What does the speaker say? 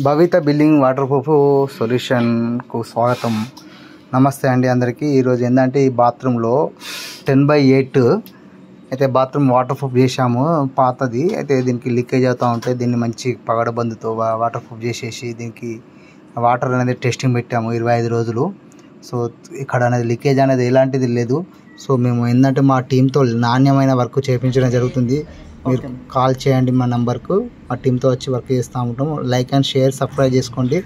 భవిత building water proof సొల్యూషన్కు స్వాగతం. నమస్తే అండి అందరికీ. ఈరోజు ఏంటంటే ఈ బాత్రూంలో 10/8 అయితే బాత్రూమ్ వాటర్ ప్రూఫ్ చేసాము. పాతది అయితే దీనికి లీకేజ్ అవుతూ ఉంటాయి. దీన్ని మంచి పగడబందుతో వాటర్ ప్రూఫ్ చేసేసి దీనికి వాటర్ అనేది టెస్టింగ్ పెట్టాము 25 రోజులు. సో ఇక్కడ అనేది లీకేజ్ అనేది ఎలాంటిది లేదు. సో మేము ఏంటంటే మా టీంతో నాణ్యమైన వర్క్ చేయించడం జరుగుతుంది. మీరు కాల్ చేయండి మా నంబర్కు, మా టీంతో వచ్చి వర్క్ చేస్తూ ఉంటాము. లైక్ అండ్ షేర్, సబ్స్క్రైబ్ చేసుకోండి.